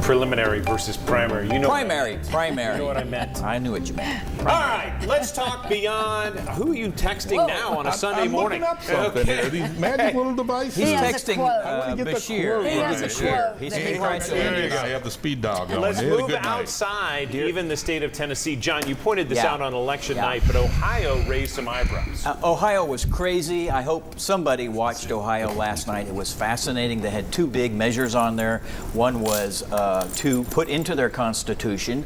Preliminary versus primary. You know Primary. You know what I meant. I knew what you meant. All right, let's talk beyond. Who are you texting now on a Sunday morning? I'm looking up something here. These magic little devices. He's He has a texting quote. I want to get the Bashir. quote. He has a Bashir. quote He's that he right wants to there. There you go. You have the speed dial going. Let's You had a move good night. outside, even the state of Tennessee. John, you pointed this Yeah. out on election Yeah. night, but Ohio raised some eyebrows. Ohio was crazy. I hope somebody watched Ohio last night. It was fascinating. They had two big measures on there. One was to put into their constitution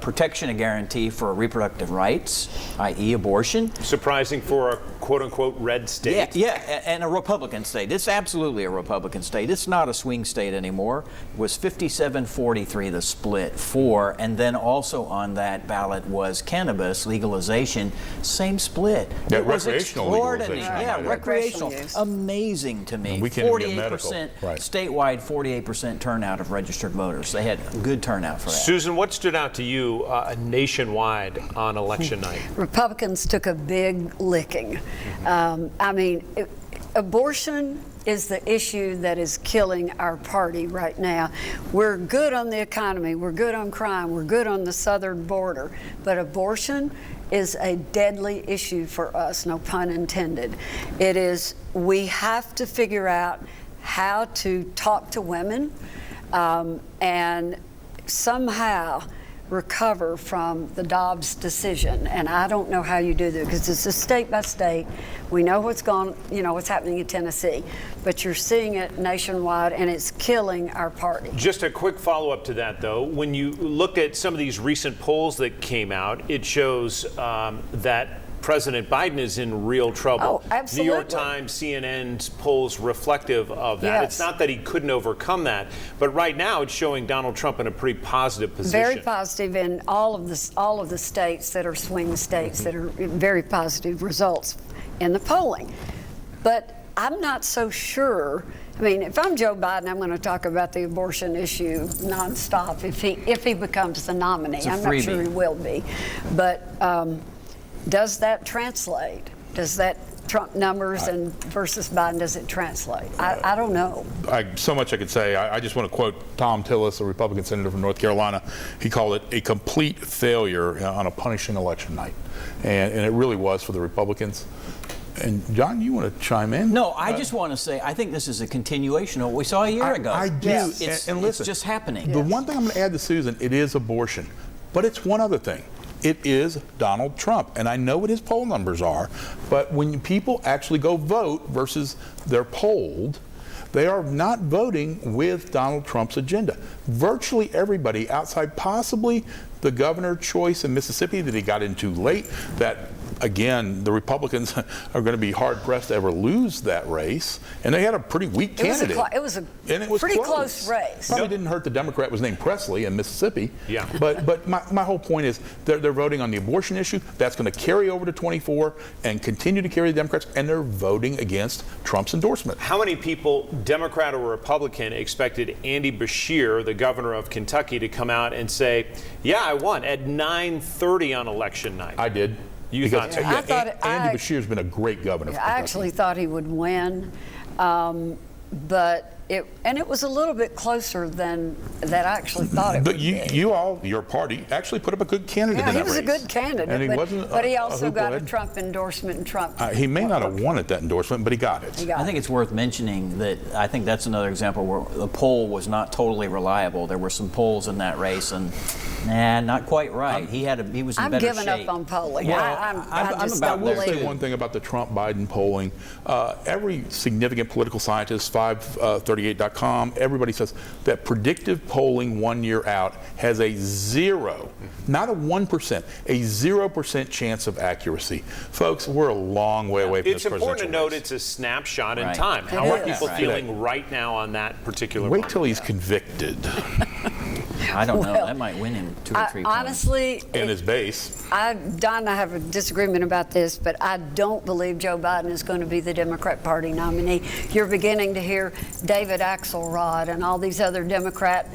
protection and guarantee for reproductive rights, i.e. abortion. Surprising for a quote-unquote red state. Yeah, and a Republican state. It's absolutely a Republican state. It's not a swing state anymore. It was 57-43 the split for, and then also on that ballot was cannabis legalization, same split. Yeah, It was recreational extraordinary. legalization. Yeah, Right. recreational. Recreational use. Amazing to me. And we can't even get medical. 48% Right. statewide, 48% turnout of registered voters. They had a good turnout for that. Susan, what stood out to you nationwide on election night? Republicans took a big licking. Abortion is the issue that is killing our party right now. We're good on the economy, we're good on crime, we're good on the southern border, but abortion is a deadly issue for us, no pun intended. It is, we have to figure out how to talk to women and somehow recover from the Dobbs decision, and I don't know how you do that because it's a state by state. We know what's happening in Tennessee, but you're seeing it nationwide, and it's killing our party. Just a quick follow-up to that, though. When you look at some of these recent polls that came out, it shows that President Biden is in real trouble. Oh, absolutely. New York Times, CNN's polls reflective of that. Yes. It's not that he couldn't overcome that, but right now it's showing Donald Trump in a pretty positive position. Very positive in all of the states that are swing states that are very positive results in the polling. But I'm not so sure. I mean, if I'm Joe Biden, I'm going to talk about the abortion issue nonstop if he becomes the nominee. I'm not sure he will be, but does that translate? Does that Trump numbers and versus Biden, does it translate? I don't know. So much I could say. I just want to quote Tom Tillis, a Republican senator from North Carolina. He called it a complete failure on a punishing election night. And it really was for the Republicans. And John, you want to chime in? No, I just want to say I think this is a continuation of what we saw a year ago. I do. Yes. And listen, it's just happening. The one thing I'm going to add to Susan, it is abortion. But it's one other thing. It is Donald Trump. And I know what his poll numbers are, but when people actually go vote versus they're polled, they are not voting with Donald Trump's agenda. Virtually everybody outside possibly the governor choice in Mississippi that he got into late, that again, the Republicans are going to be hard-pressed to ever lose that race. And they had a pretty weak candidate. It was a pretty close race. Probably didn't hurt the Democrat was named Presley in Mississippi. Yeah. But my whole point is they're voting on the abortion issue. That's going to carry over to 24 and continue to carry the Democrats, and they're voting against Trump's endorsement. How many people, Democrat or Republican, expected Andy Bashir, the governor of Kentucky, to come out and say, yeah, I won at 9:30 on election night? I did. You thought so? I thought Andy Bashir's been a great governor. I actually thought he would win, but it was a little bit closer than that I actually thought it But would you, be. your party actually put up a good candidate Yeah, in that he was race. a good candidate, And he wasn't but he a also got a hooplehead. Trump endorsement, and Trump. He may not have wanted that endorsement, but he got it. He got I think it's worth mentioning that I think that's another example where the poll was not totally reliable. There were some polls in that race, and not quite right. He was in I'm better giving shape. up on polling. Well, I just about don't I will believe say it. one thing about the Trump-Biden polling. Every significant political scientist, 538.com, everybody says that predictive polling 1 year out has a zero, not a 1%, a 0% chance of accuracy. Folks, we're a long way away from It's this important to presidential note race. it's a snapshot in Right. time. It How are is. people Right. feeling right now on that particular Wait one? till he's convicted. I don't know. Well, That might win him. 2 or 3 points. Honestly, in his base. Don and I have a disagreement about this, but I don't believe Joe Biden is going to be the Democrat Party nominee. You're beginning to hear David Axelrod and all these other Democrat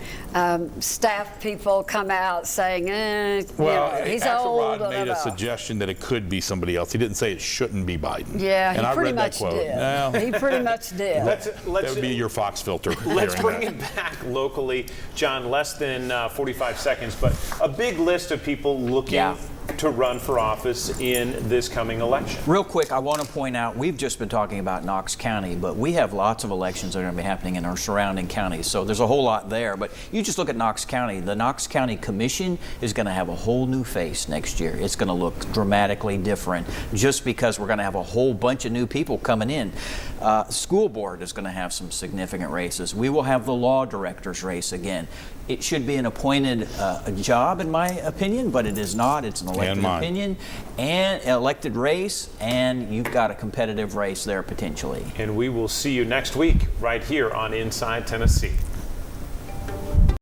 staff people come out saying, he's old. Axelrod made a suggestion that it could be somebody else. He didn't say it shouldn't be Biden. Yeah, and he I pretty read much that quote. did. Well, He pretty much did. that would be your Fox filter. Let's hearing bring that. it back locally, John. Less than 45 seconds, but a big list of people looking to run for office in this coming election. Real quick, I want to point out, we've just been talking about Knox County, but we have lots of elections that are going to be happening in our surrounding counties. So there's a whole lot there. But you just look at Knox County. The Knox County Commission is going to have a whole new face next year. It's going to look dramatically different just because we're going to have a whole bunch of new people coming in. School board is going to have some significant races. We will have the law director's race again. It should be an appointed job, in my opinion, but it is not. It's an elected opinion and elected race, and you've got a competitive race there potentially. And we will see you next week right here on Inside Tennessee.